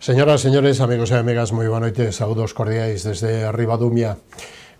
Señoras, señores, amigos e amigas, moi boa noite, saúdos cordiais desde Ribadumia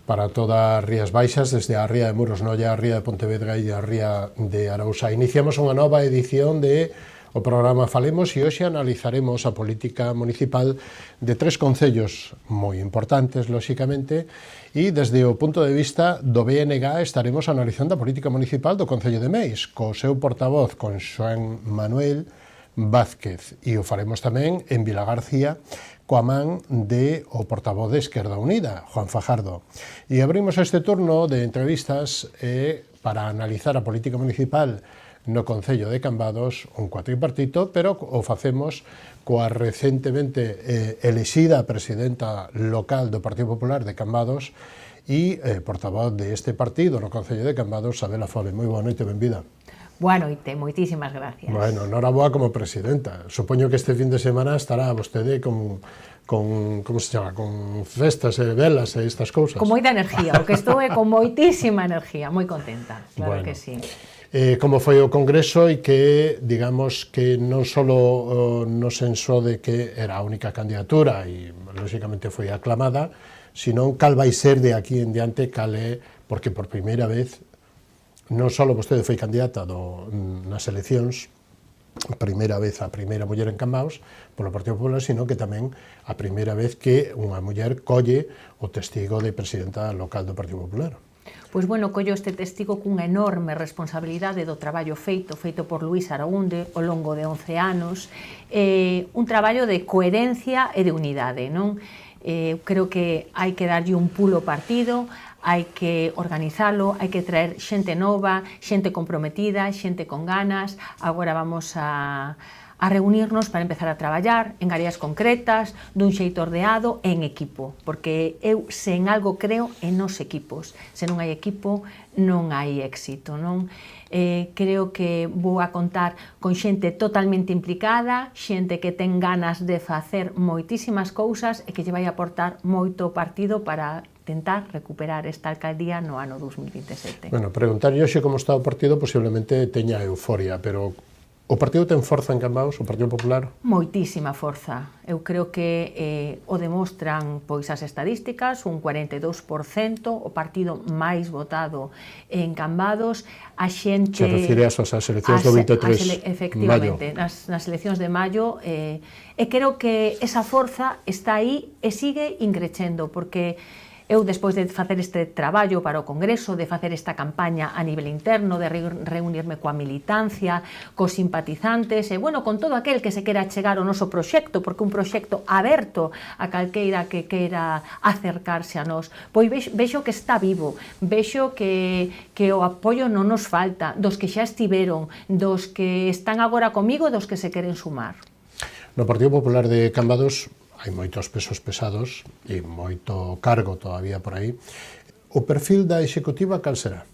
para todas as Rías Baixas, desde a Ría de Muros, Noia, a Ría de Pontevedra e a Ría de Arousa. Iniciamos unha nova edición de o programa Falemos e hoxe analizaremos a política municipal de tres concellos moi importantes, lóxicamente, e desde o punto de vista do BNG estaremos analizando a política municipal do Concello de Meis, co seu portavoz, con Xoán Manuel Vázquez, e o faremos tamén en Vilagarcía coa man de o portavoz de Esquerda Unida, Juan Fajardo. E abrimos este turno de entrevistas para analizar a política municipal no Concello de Cambados, un cuatripartito, pero o facemos coa recentemente elexida presidenta local do Partido Popular de Cambados e portavoz deste partido no Concello de Cambados, Sabela Fove. Moi boa noite, benvida. Boa noite, moitísimas gracias. Bueno, noraboa como presidenta. Supoño que este fin de semana estará vostede con como se chama, con festas e velas e estas cousas. Con moita energía, o que estou é con moitísima energía, moi contenta, claro que sí. Como foi o Congreso e que, digamos, que non só no senso de que era a única candidatura e, lógicamente, foi aclamada, sino cal vai ser de aquí en diante, cal é, porque por primeira vez non só vostede foi candidata nas eleccións, a primeira vez a primeira muller en Cambados polo Partido Popular, sino que tamén a primeira vez que unha muller colle o testigo de presidenta local do Partido Popular. Pois, bueno, collo este testigo cunha enorme responsabilidade do traballo feito por Luís Araúnde ao longo de 11 anos, un traballo de coherencia e de unidade, non? Creo que hai que darlle un pulo ao partido, hai que organizalo, hai que traer xente nova, xente comprometida, xente con ganas. Agora vamos a reunirnos para empezar a traballar en áreas concretas, dun xeito ordeado e en equipo, porque eu, se en algo creo, en nos equipos. Se non hai equipo, non hai éxito, non? Creo que vou a contar con xente totalmente implicada, xente que ten ganas de facer moitísimas cousas e que lle vai aportar moito partido para tentar recuperar esta alcaldía no ano 2027. Bueno, preguntarlle hoxe como está o partido posiblemente teña euforia, pero o partido ten forza en Cambados, o Partido Popular? Moitísima forza. Eu creo que o demostran pois as estadísticas, un 42%, o partido máis votado en Cambados, a xente... Se refire ás eleccións do 23 efectivamente, nas eleccións de maio, e creo que esa forza está aí e sigue increcendo, porque eu, despois de facer este traballo para o Congreso, de facer esta campaña a nivel interno, de reunirme coa militancia, cos simpatizantes, e, bueno, con todo aquel que se quera chegar ao noso proxecto, porque un proxecto aberto a calqueira que queira acercarse a nós, pois vexo que está vivo, vexo que o apoio non nos falta, dos que xa estiveron, dos que están agora comigo e dos que se queren sumar. No Partido Popular de Cambados hai moitos pesos pesados e moito cargo todavía por aí. O perfil da executiva cal será?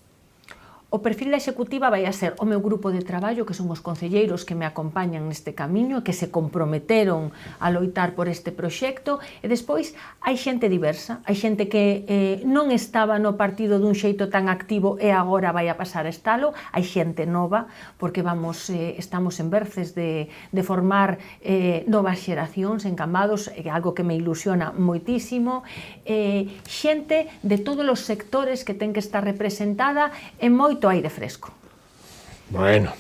O perfil da executiva vai a ser o meu grupo de traballo, que son os concelleiros que me acompañan neste camiño, que se comprometeron a loitar por este proxecto, e despois hai xente diversa, hai xente que non estaba no partido dun xeito tan activo e agora vai a pasar a estalo, hai xente nova, porque estamos en berces de formar novas xeracións en Cambados, é algo que me ilusiona moitísimo, xente de todos os sectores que ten que estar representada en moito aire fresco. Bueno,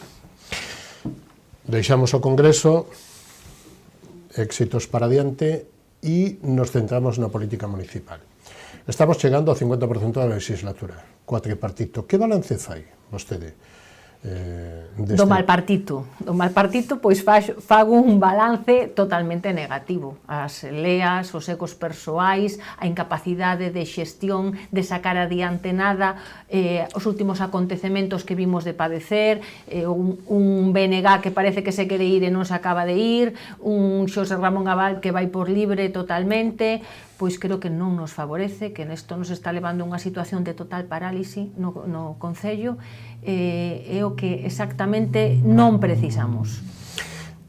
deixamos o Congreso, éxitos para diante e nos centramos na política municipal. Estamos chegando ao 50% da legislatura, cuatripartito. Que balance fai vostede? Do malpartito, pois fago un balance totalmente negativo. As leas, os egos persoais, a incapacidade de xestión, de sacar adiante nada, os últimos acontecementos que vimos de padecer, un BNG que parece que se quere ir e non se acaba de ir, un Xosé Ramón Abad que vai por libre totalmente, pois creo que non nos favorece, que nesto nos está levando a unha situación de total parálise no Concello, é o que exactamente non precisamos.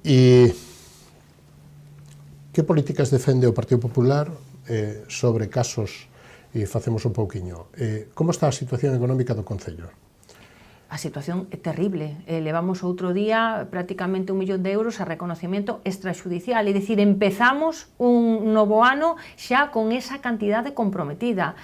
E que políticas defende o Partido Popular sobre casos, e facemos un pouquiño, como está a situación económica do Concello? a situación é terrible. Levamos outro día prácticamente 1 millón de euros a reconocimiento extrajudicial, é dicir, empezamos un novo ano xa con esa cantidade comprometida.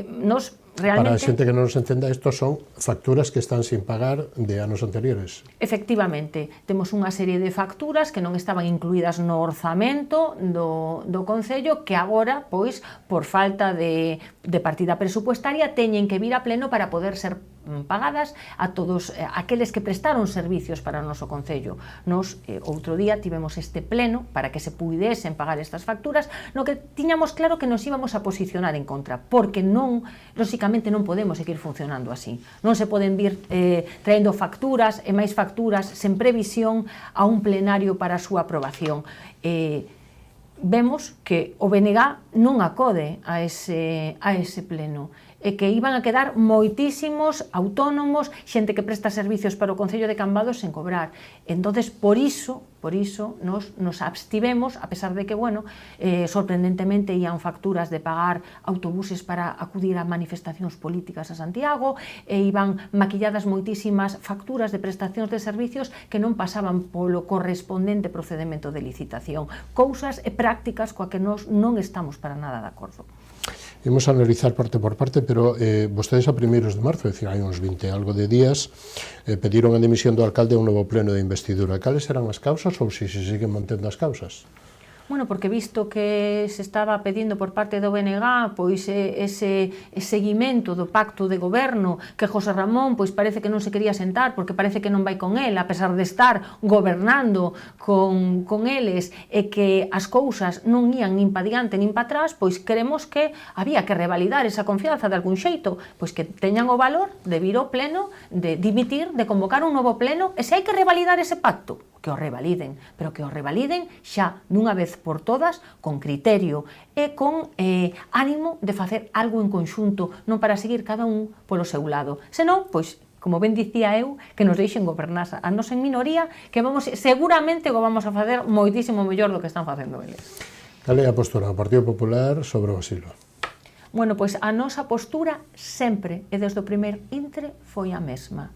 Nos realmente... Para a xente que non nos entenda, estos son facturas que están sin pagar de anos anteriores. Efectivamente, temos unha serie de facturas que non estaban incluídas no orzamento do Concello, que agora, pois, por falta de partida presupuestaria, teñen que vir a pleno para poder ser pagadas a todos aqueles que prestaron servicios para o noso Concello. Nos, outro día, tivemos este pleno para que se pudesen pagar estas facturas, no que tiñamos claro que nos íbamos a posicionar en contra, porque non, lóxicamente, non podemos seguir funcionando así. Non se poden vir traendo facturas e máis facturas sen previsión a un plenario para a súa aprobación. Vemos que o BNG non acode a ese pleno, e que iban a quedar moitísimos autónomos, xente que presta servicios para o Concello de Cambados sen cobrar. Entonces, por iso nos abstivemos, a pesar de que, bueno, sorprendentemente ían facturas de pagar autobuses para acudir a manifestacións políticas a Santiago, e iban maquilladas moitísimas facturas de prestacións de servicios que non pasaban polo correspondente procedimento de licitación. Cousas e prácticas coa que nós non estamos para nada de acordo. Imos a analizar parte por parte, pero vostedes a primeiros de marzo, é dicir, hai uns 20 algo de días, pediron a dimisión do alcalde a un novo pleno de investidura. Cales eran as causas ou se siguen mantendo as causas? Bueno, porque visto que se estaba pedindo por parte do BNG pois ese seguimento do pacto de goberno, que José Ramón pois parece que non se quería sentar porque parece que non vai con el, a pesar de estar gobernando con eles, e que as cousas non ían nin pa diante nin pa atrás, pois queremos que había que revalidar esa confianza de algún xeito, pois que teñan o valor de vir ao pleno, de dimitir, de convocar un novo pleno, e se hai que revalidar ese pacto, que o revaliden, pero que o revaliden xa dunha vez por todas, con criterio e con ánimo de facer algo en conxunto, non para seguir cada un polo seu lado. Senón, pois, como ben dicía eu, que nos deixen gobernar a nos en minoría, que seguramente o vamos a facer moitísimo mellor do que están facendo eles. Cal é a postura do Partido Popular sobre o asilo? Bueno, pois a nosa postura sempre, e desde o primer intre, foi a mesma.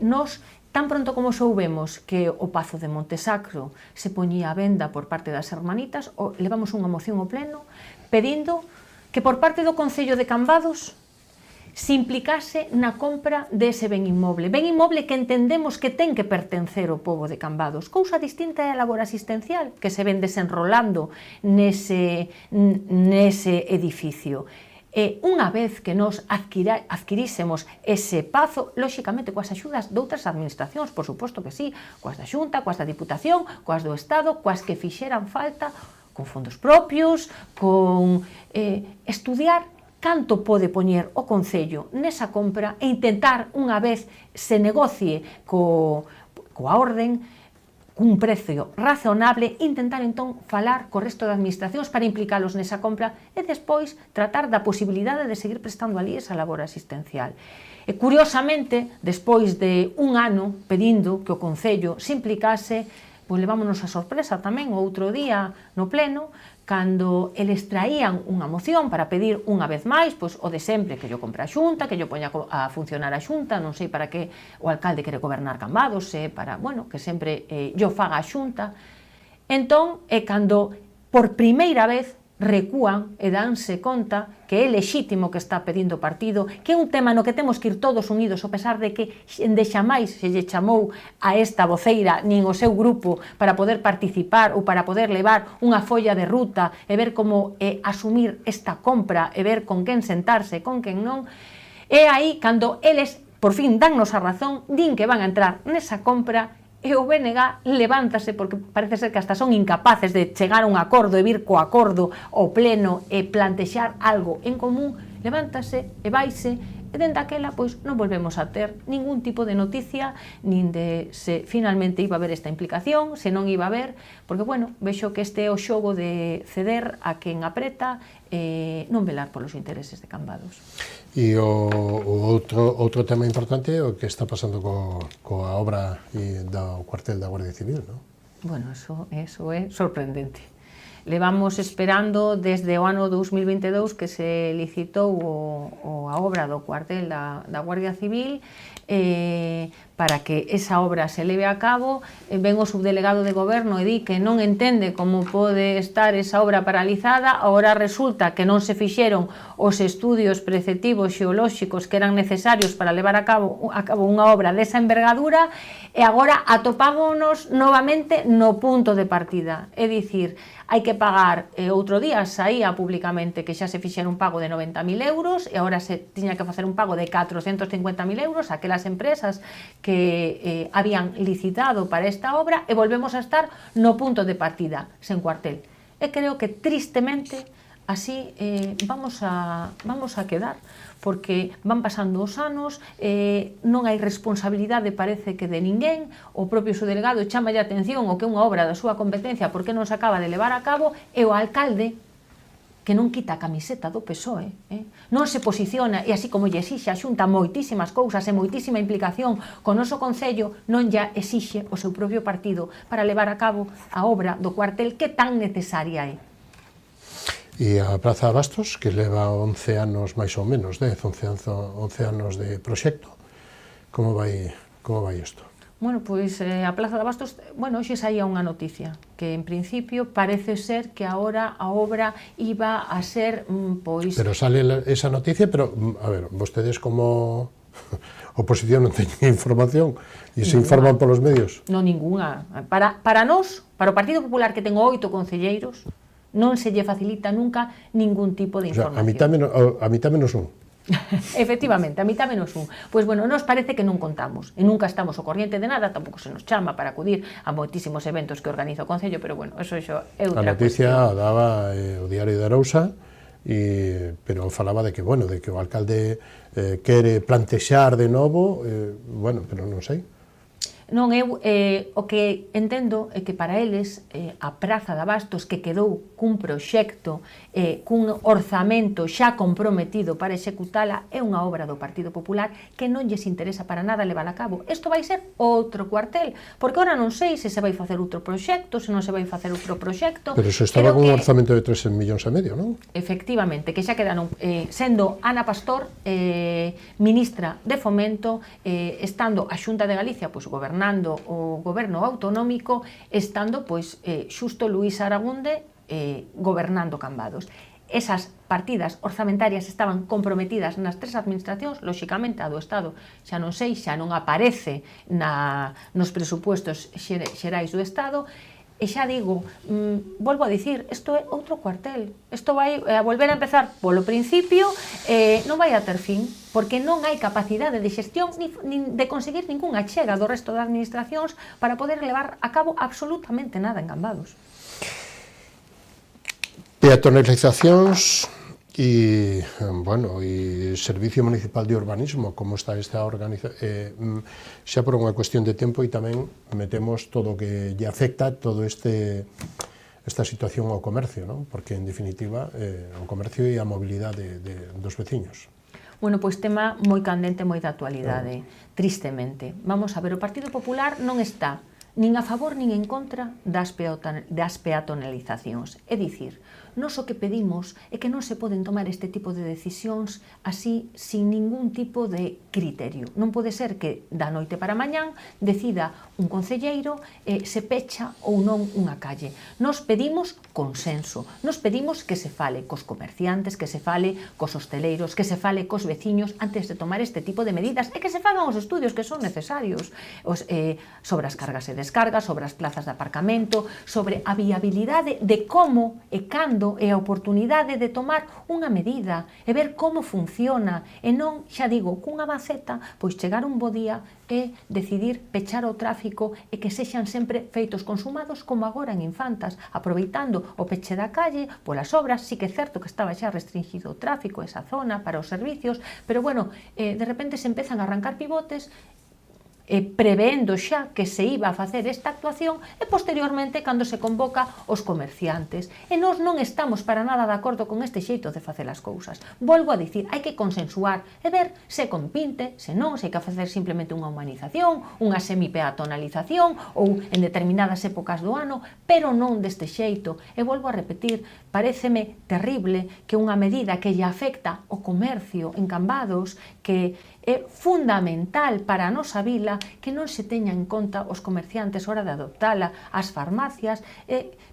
Nos tan pronto como soubemos que o Pazo de Montesacro se poñía a venda por parte das hermanitas, levamos unha moción ao pleno pedindo que por parte do Concello de Cambados se implicase na compra dese ben inmoble que entendemos que ten que pertencer ao pobo de Cambados. Cousa distinta é a labor asistencial que se ven desenrolando nese edificio. E unha vez que nos adquirísemos ese pazo, lóxicamente coas axudas de outras administracións, por suposto que sí, coas da Xunta, coas da Diputación, coas do Estado, coas que fixeran falta, con fondos propios, con estudiar canto pode poñer o Concello nesa compra e intentar, unha vez se negocie coa orden, cun precio razonable, intentar entón falar co resto de administracións para implicalos nesa compra e despois tratar da posibilidade de seguir prestando ali esa labor asistencial. E curiosamente, despois de un ano pedindo que o Concello se implicase, pois levámonos a sorpresa tamén o outro día no pleno, cando eles traían unha moción para pedir unha vez máis, pois o de sempre, que yo compre a Xunta, que yo poña a funcionar a Xunta, non sei para que o alcalde quere gobernar Cambados, para, bueno, que sempre yo faga a Xunta. Entón, é cando por primeira vez recúan e danse conta que é lexítimo que está pedindo o partido, que é un tema no que temos que ir todos unidos, a pesar de que de xamais se lle chamou a esta voceira nin o seu grupo para poder participar ou para poder levar unha folla de ruta e ver como asumir esta compra e ver con quen sentarse e con quen non. É aí cando eles por fin dannos a razón, din que van a entrar nesa compra e o BNG levántase, porque parece ser que hasta son incapaces de chegar a un acordo e vir co acordo ao pleno e plantexar algo en común, levántase e vaise, e dende aquela pois non volvemos a ter ningún tipo de noticia, nin de se finalmente iba a haber esta implicación, se non iba a haber, porque, bueno, vexo que este é o xogo de ceder a quen apreta e non velar polos intereses de Cambados. E o outro tema importante é o que está pasando coa obra do cuartel da Guardia Civil, non? Bueno, eso é sorprendente. Levamos esperando desde o ano 2022 que se licitou a obra do cuartel da Guardia Civil, para que esa obra se leve a cabo. Ven o subdelegado de goberno e di que non entende como pode estar esa obra paralizada. Agora resulta que non se fixeron os estudios preceptivos xeolóxicos que eran necesarios para levar a cabo unha obra desa envergadura, e agora atopámonos novamente no punto de partida. É dicir, hai que pagar, outro día saía públicamente que xa se fixera un pago de 90.000 euros e agora se tiña que facer un pago de 450.000 euros a aquelas empresas que habían licitado para esta obra, e volvemos a estar no punto de partida, sen cuartel. E creo que tristemente así vamos a quedar, porque van pasando os anos, non hai responsabilidade, parece que de ninguén. O propio subdelegado chama a atención o que é unha obra da súa competencia porque non se acaba de levar a cabo, e o alcalde, que non quita a camiseta do PSOE, non se posiciona, e así como lle exixe a Xunta moitísimas cousas e moitísima implicación co noso Concello, non lle exixe o seu propio partido para levar a cabo a obra do cuartel que tan necesaria é. E a Praza de Abastos, que leva 11 anos máis ou menos, 11 anos de proxecto, como vai isto? Bueno, pois a Praza de Abastos, bueno, hoxe saía unha noticia que en principio parece ser que agora a obra iba a ser, pois... Pero sale esa noticia, pero, a ver, vostedes como oposición non teñen información e se informan polos medios? Non, ninguna. Para nós, para o Partido Popular, que ten 8 concelleiros, non se lle facilita nunca ningún tipo de información. O sea, a mitad menos un. Efectivamente, a mitad menos un. Pois, bueno, nos parece que non contamos e nunca estamos ao corriente de nada, tampouco se nos chama para acudir a moitísimos eventos que organiza o Concello, pero, bueno, eso é outra cuestión. A noticia daba o Diario de Arousa, pero falaba de que, bueno, de que o alcalde quere plantexar de novo, bueno, pero non sei. Non, eu o que entendo é que para eles a Praza de Abastos, que quedou cun proxecto, cun orzamento xa comprometido para executala, é unha obra do Partido Popular que non lles interesa para nada levar a cabo. Isto vai ser outro cuartel, porque agora non sei se se vai facer outro proxecto, se non se vai facer outro proxecto. Pero se estaba con un orzamento de 3,5 millóns, non? Efectivamente, que xa quedaron, sendo Ana Pastor ministra de Fomento, estando a Xunta de Galicia, pois, gobernando o goberno autonómico, estando, pois, xusto Luís Aragunde gobernando Cambados. Esas partidas orzamentarias estaban comprometidas nas tres administracións, lóxicamente a do Estado xa non sei, xa non aparece nos presupuestos xerais do Estado. E xa digo, volvo a dicir, isto é outro cuartel. Isto vai a volver a empezar polo principio, non vai a ter fin, porque non hai capacidade de xestión nin de conseguir ningunha chega do resto das administracións para poder levar a cabo absolutamente nada en Cambados. Peatonalizacións e, bueno, e Servicio Municipal de Urbanismo, como está esta organización, xa por unha cuestión de tempo, e tamén metemos todo o que lle afecta todo esta situación ao comercio, non? Porque, en definitiva, o comercio e a mobilidade dos veciños. Bueno, pois tema moi candente, moi da actualidade, tristemente. Vamos a ver, o Partido Popular non está nin a favor nin en contra das peatonalizacións. É dicir, nós o que pedimos é que non se poden tomar este tipo de decisións así, sin ningún tipo de criterio. Non pode ser que da noite para mañán decida un concelleiro se pecha ou non unha calle. Nós pedimos consenso, nós pedimos que se fale cos comerciantes, que se fale cos hosteleiros, que se fale cos veciños antes de tomar este tipo de medidas, e que se fagan os estudios que son necesarios sobre as cargas e descargas, sobre as plazas de aparcamento, sobre a viabilidade de como e cando e a oportunidade de tomar unha medida e ver como funciona, e non, xa digo, cunha maceta, pois chegar un bo día e decidir pechar o tráfico e que sexan sempre feitos consumados como agora en Infantas, aproveitando o peche da calle polas obras. Sí que é certo que estaba xa restringido o tráfico esa zona para os servicios, pero, bueno, de repente se empezan a arrancar pivotes. prevendo xa que se iba a facer esta actuación e posteriormente cando se convoca os comerciantes. E nós non estamos para nada de acordo con este xeito de facer as cousas. Volvo a dicir, hai que consensuar e ver se compinte, se non, se hai que facer simplemente unha humanización, unha semipeatonalización ou en determinadas épocas do ano, pero non deste xeito. E volvo a repetir, paréceme terrible que unha medida que lle afecta o comercio en Cambados, que é fundamental para a nosa vila, que non se teña en conta os comerciantes a hora de adoptala, as farmacias.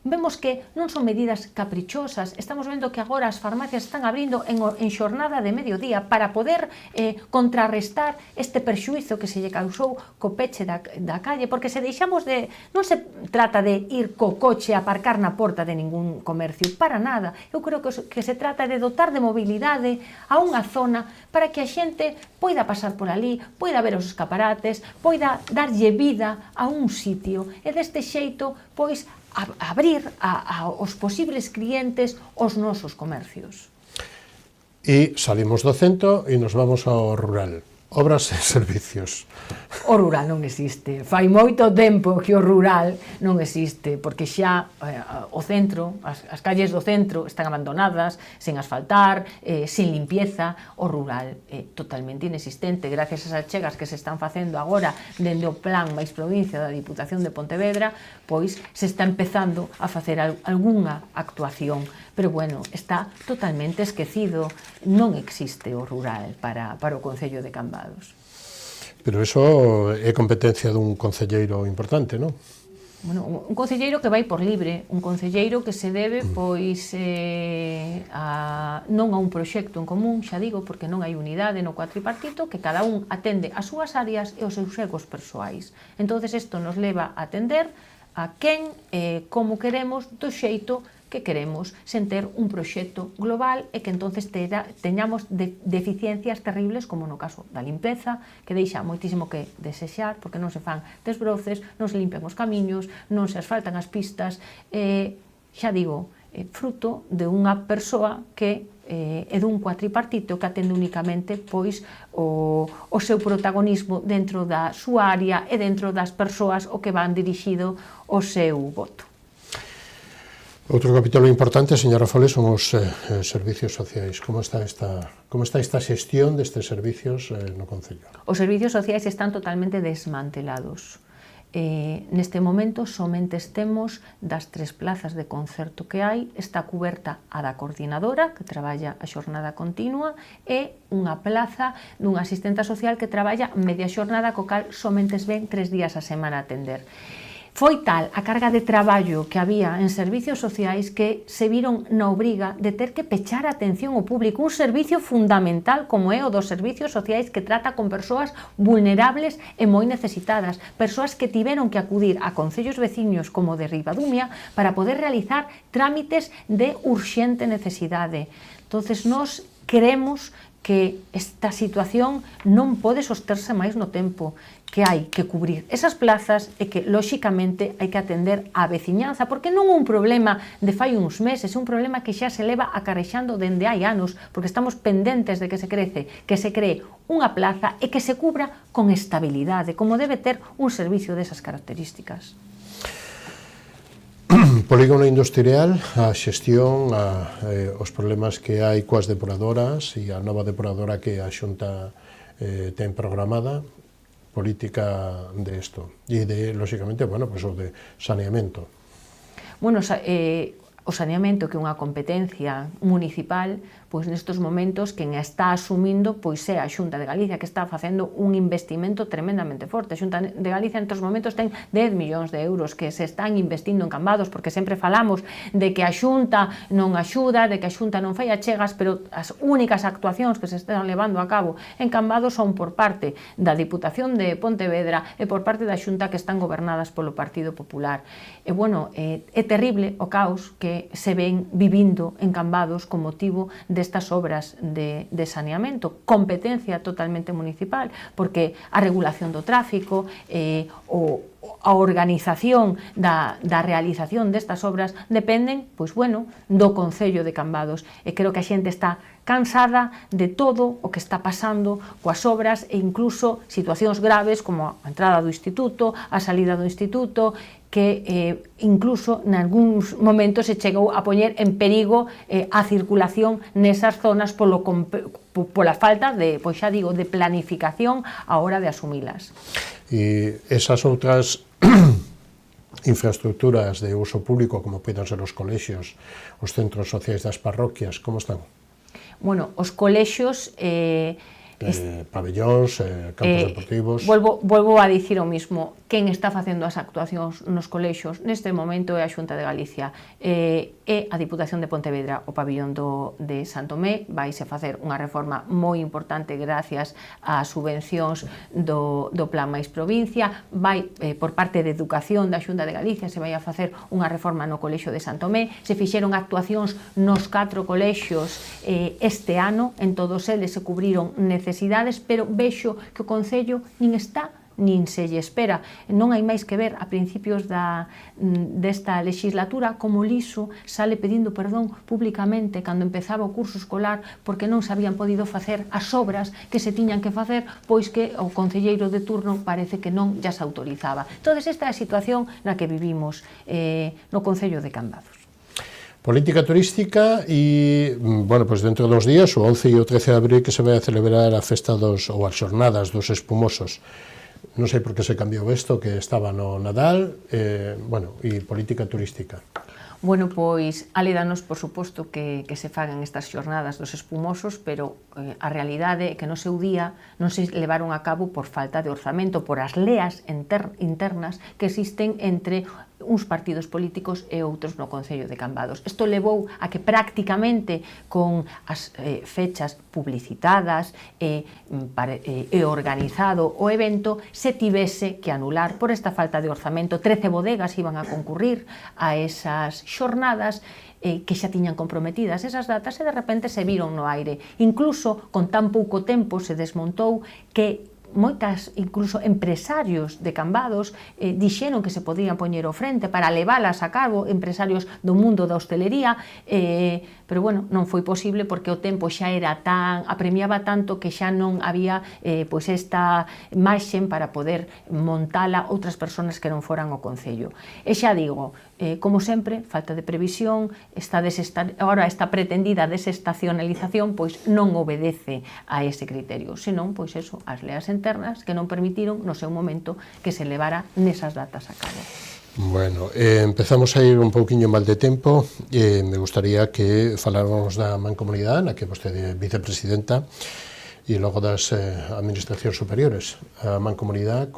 Vemos que non son medidas caprichosas, estamos vendo que agora as farmacias están abrindo en xornada de mediodía para poder contrarrestar este perxuízo que se lle causou co peche da calle, porque se deixamos de... non se trata de ir co coche a aparcar na porta de ningún comercio, para nada. Eu creo que se trata de dotar de mobilidade a unha zona para que a xente poida pasar por ali, poida ver os escaparates, poida darlle vida a un sitio e deste xeito, pois, abrir aos posibles clientes os nosos comercios. E salimos do centro e nos vamos ao rural. Obras e servicios. O rural non existe. Fai moito tempo que o rural non existe, porque xa o centro, as calles do centro están abandonadas, sen asfaltar, sin limpieza. O rural é totalmente inexistente. Gracias ás achegas que se están facendo agora dende o plan máis provincia da Diputación de Pontevedra, pois se está empezando a facer algunha actuación. Pero bueno, está totalmente esquecido. Non existe o rural para o Concello de Cambados. Pero eso é competencia dun concelleiro importante, non? Bueno, un concelleiro que vai por libre, un concelleiro que se debe, pois, non a un proxecto en común, xa digo, porque non hai unidade no cuatripartito, que cada un atende as súas áreas e os seus egos persoais. Entonces, isto nos leva a atender a quen, como queremos, do xeito que queremos, sen ter un proxecto global e que entonces teñamos deficiencias terribles, como no caso da limpeza, que deixa moitísimo que desexar, porque non se fan desbroces, non se limpian os camiños, non se asfaltan as pistas, xa digo, fruto de unha persoa que é dun cuatripartito que atende únicamente pois o seu protagonismo dentro da súa área e dentro das persoas o que van dirixido o seu voto. Outro capítulo importante, señora Foles, son os servicios sociais. Como está esta xestión destes servicios no Concello? Os servicios sociais están totalmente desmantelados. Neste momento somente temos das 3 plazas de concerto que hai, está cuberta a da coordinadora, que traballa a xornada continua, e unha plaza dunha asistenta social que traballa media xornada, co cal somente ven 3 días a semana a atender. Foi tal a carga de traballo que había en servicios sociais que se viron na obriga de ter que pechar a atención ao público, un servicio fundamental como é o dos servicios sociais, que trata con persoas vulnerables e moi necesitadas, persoas que tiveron que acudir a concellos veciños como de Ribadumia para poder realizar trámites de urxente necesidade. Entonces, nós queremos que esta situación non pode sosterse máis no tempo, que hai que cubrir esas plazas e que, lóxicamente, hai que atender á veciñanza, porque non é un problema de fai uns meses, é un problema que xa se leva acarrexando dende hai anos, porque estamos pendentes de que se cree unha plaza e que se cubra con estabilidade, como debe ter un servicio desas características. Polígono industrial, a xestión, os problemas que hai coas depuradoras e a nova depuradora que a Xunta ten programada, política de isto e de, lóxicamente, bueno, pues o de saneamento. Bueno, o saneamento, que é unha competencia municipal, pois nestes momentos quen está asumindo pois é a Xunta de Galicia, que está facendo un investimento tremendamente forte. A Xunta de Galicia nestes momentos ten 10 millóns de euros que se están investindo en Cambados, porque sempre falamos de que a Xunta non axuda, de que a Xunta non fai achegas, pero as únicas actuacións que se están levando a cabo en Cambados son por parte da Diputación de Pontevedra e por parte da Xunta, que están gobernadas polo Partido Popular. E bueno, é terrible o caos que se ven vivindo en Cambados con motivo destas obras de saneamento, competencia totalmente municipal, porque a regulación do tráfico, a organización da realización destas obras dependen, pois bueno, do Concello de Cambados. E creo que a xente está cansada de todo o que está pasando coas obras e incluso situacións graves como a entrada do instituto, a salida do instituto, que incluso nalgúns momentos se chegou a poñer en perigo a circulación nesas zonas pola falta de, pois xa digo, de planificación a hora de asumilas. E esas outras infraestructuras de uso público, como poden ser os colexios, os centros sociais das parroquias, como están? Bueno, os colexios... pabellóns, campos deportivos... Volvo a dicir o mismo. Quen está facendo as actuacións nos colexios neste momento é a Xunta de Galicia, é a Diputación de Pontevedra. O pabillón de Santomé vaise facer unha reforma moi importante gracias ás subvencións do Plan Mais Provincia. Vai, por parte de Educación da Xunta de Galicia, se vai a facer unha reforma no colexio de Santomé. Se fixeron actuacións nos 4 colexios este ano, en todos eles se cubriron necesidades, pero vexo que o Concello nin está nin se lle espera. Non hai máis que ver a principios desta legislatura como Liso sale pedindo perdón públicamente cando empezaba o curso escolar porque non se habían podido facer as obras que se tiñan que facer, pois que o concelleiro de turno parece que non ya se autorizaba. Entón, esta é a situación na que vivimos no Concello de Cambados. Política turística e, bueno, pues dentro dos días, o 11 e o 13 de abril, que se vai a celebrar a festa ou as xornadas dos espumosos. Non sei por que se cambiou isto, que estaba no Nadal, bueno, e política turística. Bueno, pois, alédanos, por suposto, que se fagan estas xornadas dos espumosos, pero a realidade é que no seu día non se levaron a cabo por falta de orzamento, por as leas internas que existen entre uns partidos políticos e outros no Concello de Cambados. Isto levou a que prácticamente con as fechas publicitadas e organizado o evento se tivese que anular por esta falta de orzamento. 13 bodegas iban a concurrir a esas xornadas que xa tiñan comprometidas esas datas e de repente se viron no aire. Incluso con tan pouco tempo se desmontou que moitas, incluso empresarios de Cambados dixeron que se podían poñer ao frente para leválas a cabo, empresarios do mundo da hostelería, pero bueno, non foi posible porque o tempo xa era tan, apremiaba tanto que xa non había pois esta marxen para poder montala outras persoas que non foran ao Concello. E xa digo, como sempre, falta de previsión, agora esta pretendida desestacionalización pois non obedece a ese criterio, senón pois eso, as leas internas que non permitiron no seu momento que se levara nesas datas a cabo. Bueno, empezamos a ir un pouquiño mal de tempo e me gustaría que faláramos da Mancomunidade, na que vostede é vicepresidenta, e logo das administracións superiores. A Mancomunidade,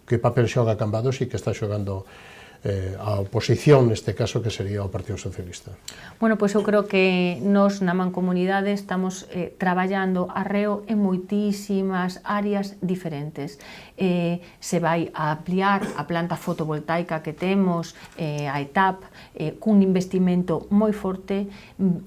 que papel xoga Cambados e que está xogando a oposición, neste caso, que sería o Partido Socialista? Bueno, pois eu creo que nós na Mancomunidade estamos traballando arreo en moitísimas áreas diferentes. Se vai a ampliar a planta fotovoltaica que temos, a ETAP, cun investimento moi forte.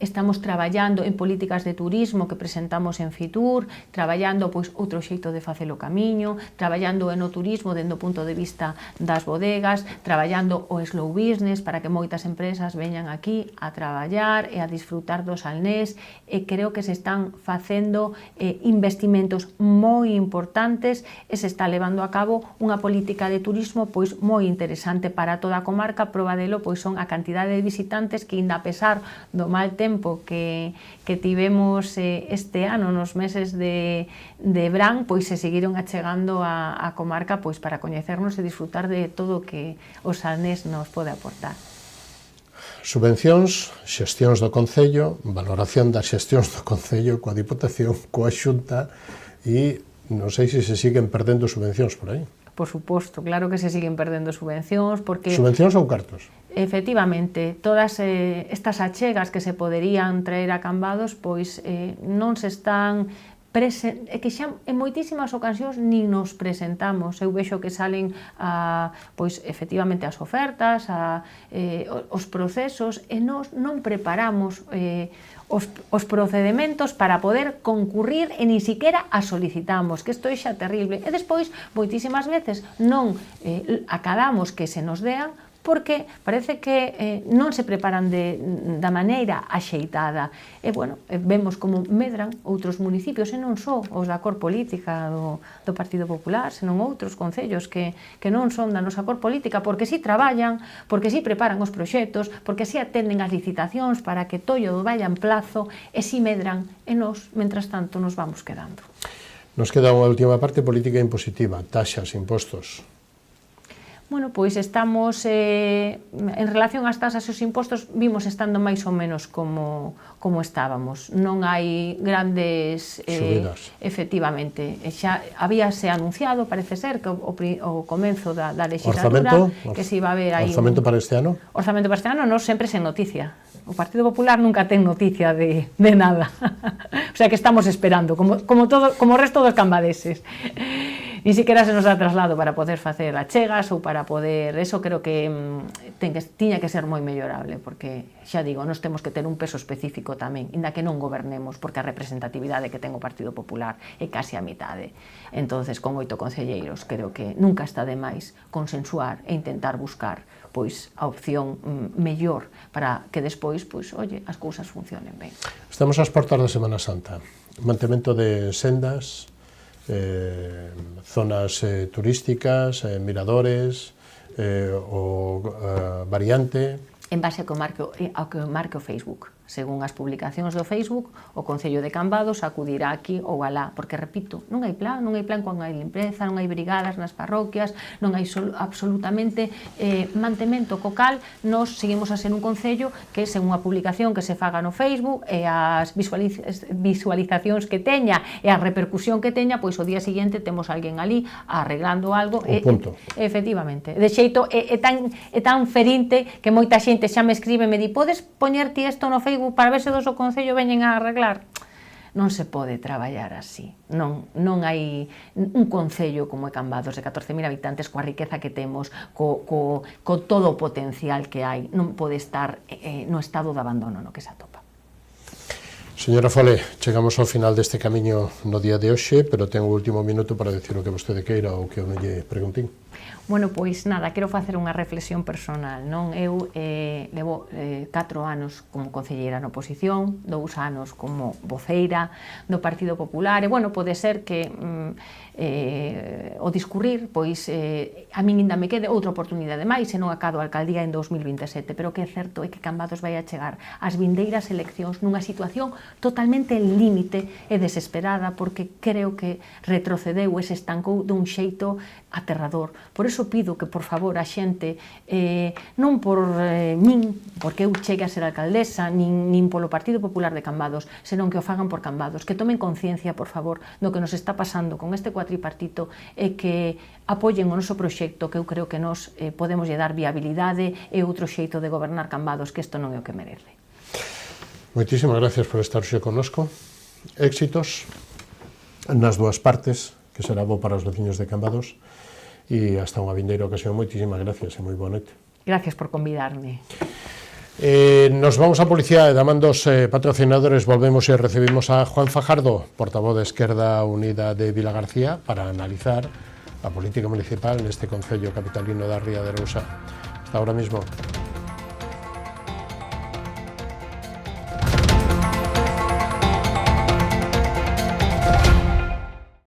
Estamos traballando en políticas de turismo que presentamos en Fitur, traballando pois outro xeito de facelo camiño, traballando no turismo dende o punto de vista das bodegas, traballando o slow business para que moitas empresas veñan aquí a traballar e a disfrutar do salnés, e creo que se están facendo investimentos moi importantes e se está levando a cabo unha política de turismo pois moi interesante para toda a comarca. Proba delo pois son a cantidade de visitantes que, inda a pesar do mal tempo que tivemos este ano nos meses de verán, pois se seguiron achegando a comarca pois para coñecernos e disfrutar de todo o que o salnés nos pode aportar. Subvencións, xestións do Concello, valoración das xestións do Concello coa Diputación, coa Xunta, e non sei se siguen perdendo subvencións por aí. Por suposto, claro que se siguen perdendo subvencións, porque... Subvencións ou cartos? Efectivamente, todas estas achegas que se poderían traer a Cambados, pois non se están que xa en moitísimas ocasións nin nos presentamos. Eu vexo que salen pois efectivamente as ofertas, os procesos, e nós non preparamos os procedementos para poder concurrir e nin siquiera a solicitamos, que isto é xa terrible. E despois, moitísimas veces, non acadamos que se nos dean porque parece que non se preparan da maneira axeitada. E, bueno, vemos como medran outros municipios, e non só os da cor política do Partido Popular, senón outros concellos que non son da nosa cor política, porque si traballan, porque si preparan os proxectos, porque si atenden as licitacións para que todo vaya en plazo, e si medran, e nós, mentras tanto, nos vamos quedando. Nos queda unha última parte, política impositiva, taxas, impostos. Bueno, pois estamos, en relación ás tasas e os impostos, vimos estando máis ou menos como estábamos. Non hai grandes subidas. Efectivamente. Xa habíase anunciado, parece ser, que o comenzo da legislatura, que se iba a ver aí... Orzamento para este ano? Orzamento para este ano, non sempre sen noticia. O Partido Popular nunca ten noticia de nada. O sea que estamos esperando, como o resto dos cambadeses. Ni siquiera se nos dá traslado para poder facer achegas ou para poder... Eso creo que tiña que ser moi mellorable, porque, xa digo, nós temos que ter un peso específico tamén, inda que non gobernemos, porque a representatividade que ten o Partido Popular é casi a mitade. Entonces, con 8 concelleiros, creo que nunca está de máis consensuar e intentar buscar pois a opción mellor para que despois, pois, oye, as cousas funcionen ben. Estamos ás portas da Semana Santa. Mantemento de sendas, zonas turísticas, miradores, o variante. En base ao que marque o Facebook. Según as publicacións do Facebook, o Concello de Cambados acudirá aquí ou alá, porque, repito, non hai plan con hai limpeza, non hai brigadas nas parroquias, non hai absolutamente mantemento co cal. Nós seguimos a ser un concello que, según a publicación que se faga no Facebook e as visualizacións que teña e a repercusión que teña, pois o día seguinte temos alguén ali arreglando algo. Punto. Efectivamente. De xeito, é tan ferinte que moita xente xa me escribe e me di: podes poñer ti isto no Facebook para ver se dos o Concello veñen a arreglar? Non se pode traballar así. Non hai un Concello como é Cambados, de 14.000 habitantes, coa riqueza que temos, co todo o potencial que hai, non pode estar no estado de abandono no que se atopa. Señora Fole, chegamos ao final deste camiño no día de hoxe, pero ten o último minuto para decir o que vostede queira ou que eu non lle preguntín. Bueno, pois nada, quero facer unha reflexión personal, non? Eu levo 4 anos como concelleira na oposición, 2 anos como voceira do Partido Popular, e, bueno, pode ser que o discurrir, pois, a min ainda me quede outra oportunidade máis, se non acado a alcaldía en 2027, pero o que é certo é que Cambados vai a chegar ás vindeiras eleccións nunha situación totalmente límite e desesperada, porque creo que retrocedeu e se estancou dun xeito aterrador. Por iso pido que, por favor, a xente, non por min, porque eu chegue a ser alcaldesa, nin polo Partido Popular de Cambados, senón que o fagan por Cambados, que tomen conciencia, por favor, do que nos está pasando con este cuatripartito, e que apoyen o noso proxecto, que eu creo que nos podemos lle dar viabilidade e outro xeito de gobernar Cambados, que isto non é o que merece. Moitísimas gracias por estar hoxe connosco. Éxitos nas dúas partes, que será bo para os veciños de Cambados, e hasta unha vindeira ocasión. Moitísimas gracias e moi boa noite. Gracias por convidarme. Nos vamos a publicidade, daman dos patrocinadores, volvemos e recibimos a Juan Fajardo, portavoz de Esquerda Unida de Vilagarcía, para analizar a política municipal neste concello capitalino da Ría de Arousa. Hasta ahora mismo.